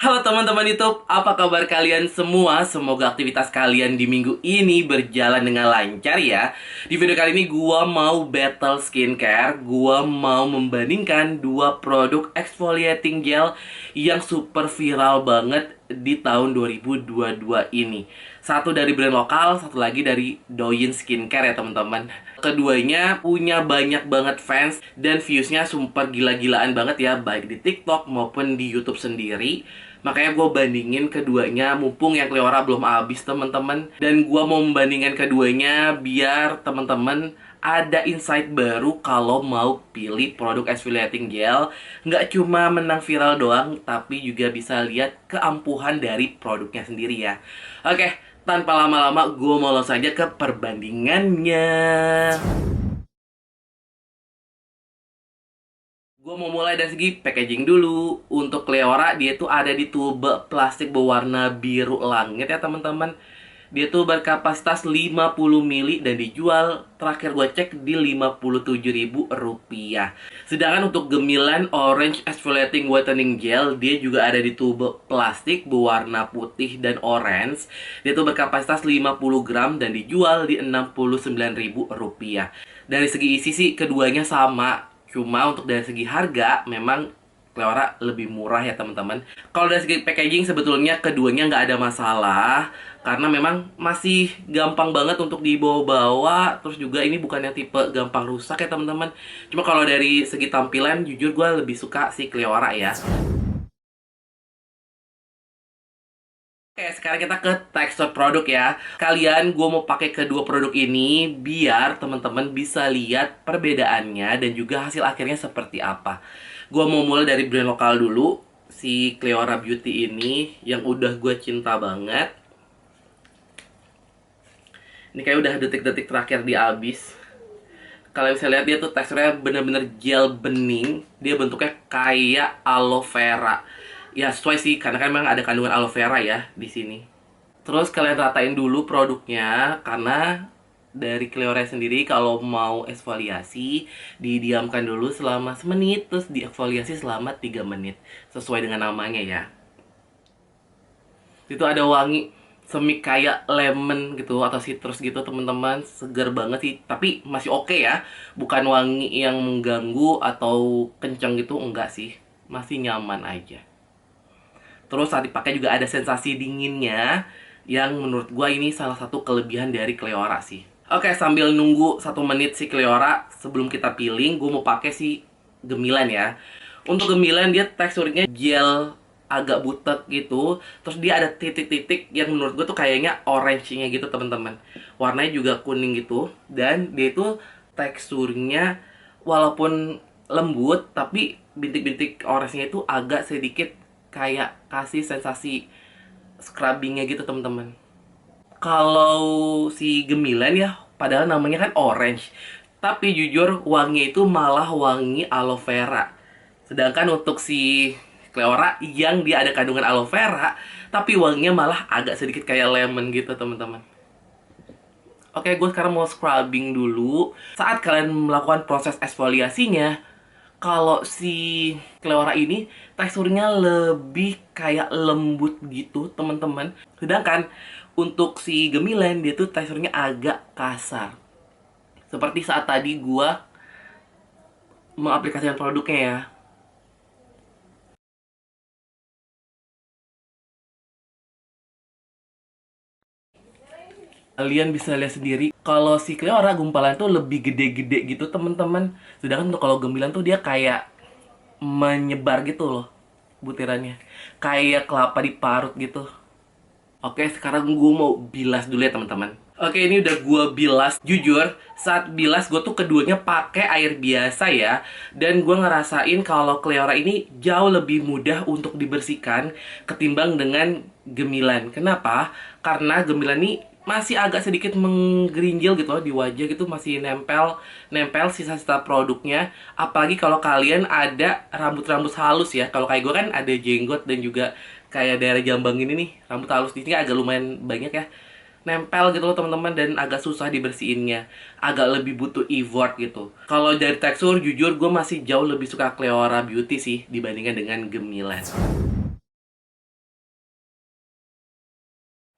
Halo teman-teman YouTube, apa kabar kalian semua? Semoga aktivitas kalian di minggu ini berjalan dengan lancar ya. Di video kali ini gua mau battle skincare. Gua mau membandingkan dua produk exfoliating gel yang super viral banget di tahun 2022 ini. Satu dari brand lokal, satu lagi dari Douyin Skincare ya teman-teman. Keduanya punya banyak banget fans dan viewsnya super gila-gilaan banget ya, baik di TikTok maupun di YouTube sendiri. Makanya gue bandingin keduanya, mumpung yang Cleora belum habis teman-teman. Dan gue mau membandingkan keduanya biar teman-teman ada insight baru kalau mau pilih produk exfoliating gel. Nggak cuma menang viral doang, tapi juga bisa lihat keampuhan dari produknya sendiri ya. Oke, tanpa lama-lama gue mau langsung aja ke perbandingannya. Gue mau mulai dari segi packaging dulu. Untuk Cleora, dia tuh ada di tube plastik berwarna biru langit ya teman-teman. Dia tuh berkapasitas 50 mili dan dijual terakhir gue cek di Rp57.000. Sedangkan untuk gemilan Orange Exfoliating Whitening Gel, dia juga ada di tube plastik berwarna putih dan orange. Dia tuh berkapasitas 50 gram dan dijual di Rp69.000. Dari segi isi sih keduanya sama. Cuma untuk dari segi harga memang Cleora lebih murah ya teman-teman. Kalau dari segi packaging sebetulnya keduanya nggak ada masalah. Karena memang masih gampang banget untuk dibawa-bawa. Terus juga ini bukan yang tipe gampang rusak ya teman-teman. Cuma kalau dari segi tampilan jujur gue lebih suka si Cleora ya. Oke, sekarang kita ke tekstur produk ya. Kalian, gue mau pakai kedua produk ini biar teman-teman bisa lihat perbedaannya dan juga hasil akhirnya seperti apa. Gue mau mulai dari brand lokal dulu, si Cleora Beauty ini yang udah gue cinta banget. Ini kayak udah detik-detik terakhir di habis. Kalian bisa lihat dia tuh teksturnya bener-bener gel bening. Dia bentuknya kayak aloe vera. Ya sesuai sih, karena kan memang ada kandungan aloe vera ya di sini. Terus kalian ratain dulu produknya, karena dari Cleora sendiri kalau mau eksfoliasi didiamkan dulu selama semenit, terus dieksfoliasi selama 3 menit sesuai dengan namanya ya. Itu ada wangi semi kayak lemon gitu atau citrus gitu teman-teman, segar banget sih, tapi masih oke ya, bukan wangi yang mengganggu atau kenceng gitu, enggak sih, masih nyaman aja. Terus saat dipakai juga ada sensasi dinginnya, yang menurut gua ini salah satu kelebihan dari Cleora sih. Oke, sambil nunggu 1 menit si Cleora sebelum kita peeling, gue mau pakai si gemilan ya. Untuk gemilan dia teksturnya gel agak butek gitu. Terus dia ada titik-titik yang menurut gue tuh kayaknya orange-nya gitu teman-teman. Warnanya juga kuning gitu. Dan dia itu teksturnya walaupun lembut, tapi bintik-bintik orange-nya itu agak sedikit kayak kasih sensasi scrubbingnya gitu teman-teman. Kalau si gemilan ya, padahal namanya kan orange, tapi jujur wangi itu malah wangi aloe vera. Sedangkan untuk si Cleora yang dia ada kandungan aloe vera, tapi wanginya malah agak sedikit kayak lemon gitu teman-teman. Oke, gue sekarang mau scrubbing dulu. Saat kalian melakukan proses eksfoliasinya, kalau si Cleora ini teksturnya lebih kayak lembut gitu teman-teman. Sedangkan untuk si gemilan dia tuh teksturnya agak kasar. Seperti saat tadi gua mengaplikasikan produknya ya. Kalian bisa lihat sendiri kalau si Cleora gumpalan tuh lebih gede-gede gitu teman-teman. Sedangkan untuk kalau gemilan tuh dia kayak menyebar gitu loh butirannya. Kayak kelapa diparut gitu. Oke, sekarang gue mau bilas dulu ya teman-teman. Oke, ini udah gue bilas. Jujur, saat bilas gue tuh keduanya pakai air biasa ya. Dan gue ngerasain kalau Cleora ini jauh lebih mudah untuk dibersihkan ketimbang dengan gemilan. Kenapa? Karena gemilan ini masih agak sedikit menggerinjil gitu loh di wajah gitu, masih nempel nempel sisa-sisa produknya. Apalagi kalau kalian ada rambut-rambut halus ya. Kalau kayak gue kan ada jenggot dan juga kayak daerah jambang ini nih, rambut halus di sini agak lumayan banyak ya, nempel gitu loh teman-teman, dan agak susah dibersihinnya, agak lebih butuh effort gitu. Kalau dari tekstur jujur gue masih jauh lebih suka Cleora Beauty sih dibandingkan dengan gemilan.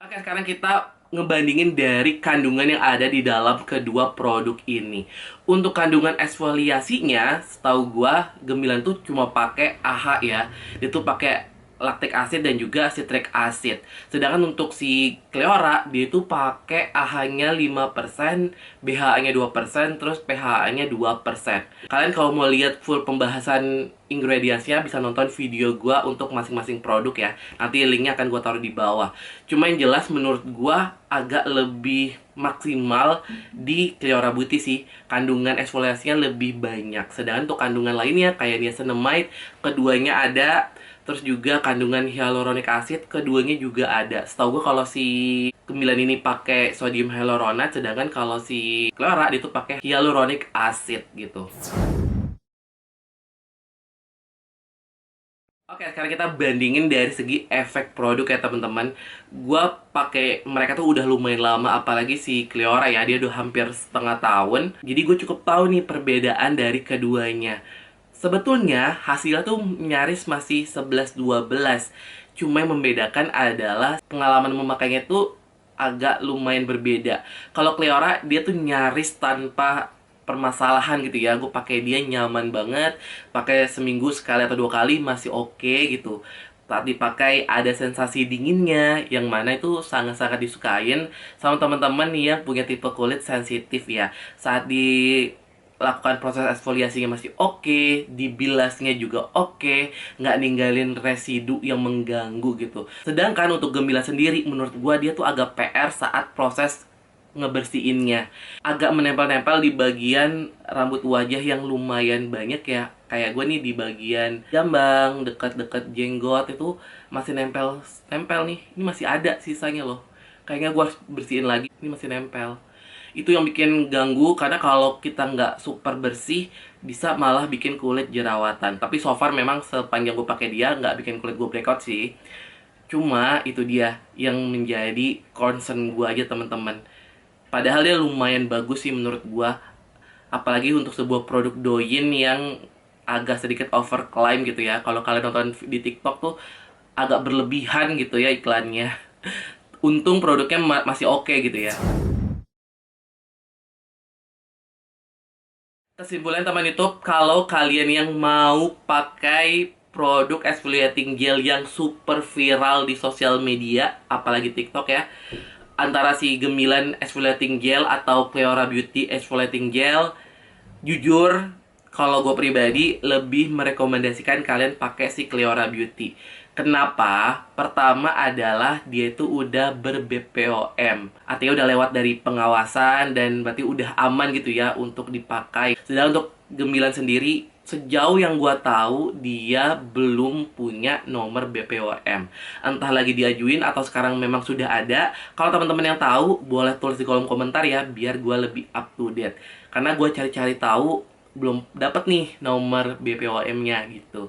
Oke, sekarang kita ngebandingin dari kandungan yang ada di dalam kedua produk ini. Untuk kandungan eksfoliasinya, setahu gua Gemilan tuh cuma pakai AHA ya. Dia tuh pakai lactic acid dan juga citric acid. Sedangkan untuk si Cleora, dia tuh pakai AHA-nya 5%, BHA-nya 2%, terus PHA-nya 2%. Kalian kalau mau lihat full pembahasan ingredientsnya bisa nonton video gua untuk masing-masing produk ya. Nanti linknya akan gua taruh di bawah. Cuma yang jelas menurut gua agak lebih maksimal di Cleora Beauty sih. Kandungan eksfoliasinya lebih banyak. Sedangkan untuk kandungan lainnya kayak niacinamide, keduanya ada. Terus juga kandungan hyaluronic acid, keduanya juga ada. Setahu gua kalau si Gemilan ini pakai sodium hyaluronat, sedangkan kalau si Cleora itu pakai hyaluronic acid gitu. Oke, sekarang kita bandingin dari segi efek produk ya teman-teman. Gua pakai mereka tuh udah lumayan lama, apalagi si Cleora ya, dia udah hampir setengah tahun. Jadi gue cukup tahu nih perbedaan dari keduanya. Sebetulnya hasilnya tuh nyaris masih 11-12. Cuma yang membedakan adalah pengalaman memakainya tuh agak lumayan berbeda. Kalau Cleora dia tuh nyaris tanpa permasalahan gitu ya. Gue pakai dia nyaman banget, pakai seminggu sekali atau 2 kali masih oke gitu. Saat dipakai ada sensasi dinginnya, yang mana itu sangat-sangat disukain sama teman-teman yang punya tipe kulit sensitif ya. Saat dilakukan proses eksfoliasinya masih oke, dibilasnya juga oke, nggak ninggalin residu yang mengganggu gitu. Sedangkan untuk Gemilan sendiri, menurut gua dia tuh agak PR saat proses ngebersihinnya. Agak menempel-nempel di bagian rambut wajah yang lumayan banyak ya. Kayak gue nih di bagian jambang, dekat-dekat jenggot itu masih nempel nih. Ini masih ada sisanya loh. Kayaknya gue harus bersihin lagi. Ini masih nempel. Itu yang bikin ganggu karena kalau kita nggak super bersih bisa malah bikin kulit jerawatan. Tapi so far memang sepanjang gue pakai dia nggak bikin kulit gue breakout sih. Cuma itu dia yang menjadi concern gue aja teman-teman. Padahal dia lumayan bagus sih menurut gua. Apalagi untuk sebuah produk Douyin yang agak sedikit overclaim gitu ya. Kalau kalian nonton di TikTok tuh agak berlebihan gitu ya iklannya. Untung produknya masih oke gitu ya. Kesimpulan teman YouTube, kalau kalian yang mau pakai produk exfoliating gel yang super viral di sosial media, apalagi TikTok ya, antara si Gemilan exfoliating gel atau Cleora Beauty exfoliating gel, jujur kalau gue pribadi lebih merekomendasikan kalian pakai si Cleora Beauty. Kenapa? Pertama adalah dia itu udah ber-BPOM. Artinya udah lewat dari pengawasan dan berarti udah aman gitu ya untuk dipakai. Sedangkan untuk Gemilan sendiri, sejauh yang gua tahu dia belum punya nomor BPOM. Entah lagi diajuin atau sekarang memang sudah ada. Kalau teman-teman yang tahu boleh tulis di kolom komentar ya biar gua lebih up to date. Karena gua cari-cari tahu belum dapat nih nomor BPOM-nya gitu.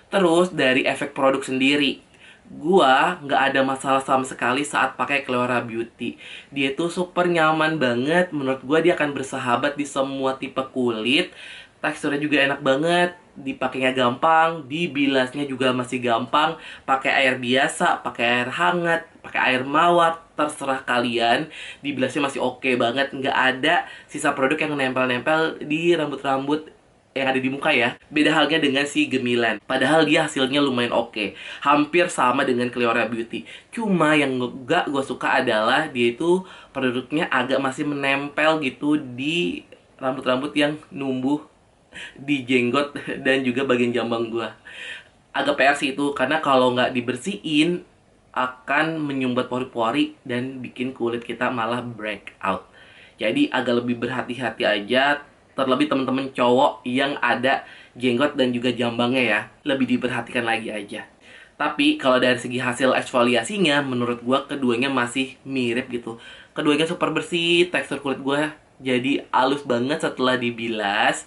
Terus dari efek produk sendiri, gua nggak ada masalah sama sekali saat pakai Cleora Beauty. Dia tuh super nyaman banget. Menurut gua dia akan bersahabat di semua tipe kulit. Teksturnya juga enak banget. Dipakainya gampang, dibilasnya juga masih gampang. Pakai air biasa, pakai air hangat, pakai air mawar, terserah kalian. Dibilasnya masih oke banget. Nggak ada sisa produk yang nempel-nempel di rambut-rambut yang ada di muka ya. Beda halnya dengan si Gemilan. Padahal dia hasilnya lumayan oke. Hampir sama dengan Cleora Beauty. Cuma yang gak gue suka adalah dia itu produknya agak masih menempel gitu di rambut-rambut yang numbuh di jenggot dan juga bagian jambang gue. Agak PR sih itu, karena kalau nggak dibersihin akan menyumbat pori-pori dan bikin kulit kita malah breakout. Jadi agak lebih berhati-hati aja. Terlebih teman-teman cowok yang ada jenggot dan juga jambangnya ya, lebih diperhatikan lagi aja. Tapi kalau dari segi hasil eksfoliasinya, menurut gua keduanya masih mirip gitu. Keduanya super bersih, tekstur kulit gua jadi halus banget setelah dibilas.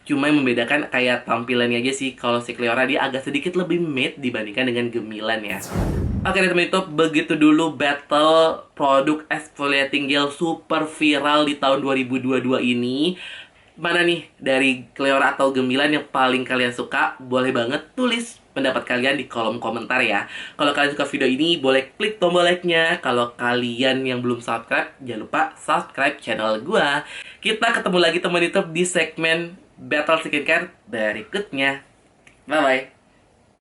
Cuma yang membedakan kayak tampilannya aja sih. Kalau si Cleora dia agak sedikit lebih matte dibandingkan dengan Gemilan ya. Oke deh teman YouTube, begitu dulu battle produk exfoliating gel super viral di tahun 2022 ini. Mana nih dari Cleora atau Gemilan yang paling kalian suka? Boleh banget tulis pendapat kalian di kolom komentar ya. Kalau kalian suka video ini, boleh klik tombol like-nya. Kalau kalian yang belum subscribe, jangan lupa subscribe channel gua. Kita ketemu lagi teman YouTube di segmen Battle Skincare berikutnya. Bye-bye.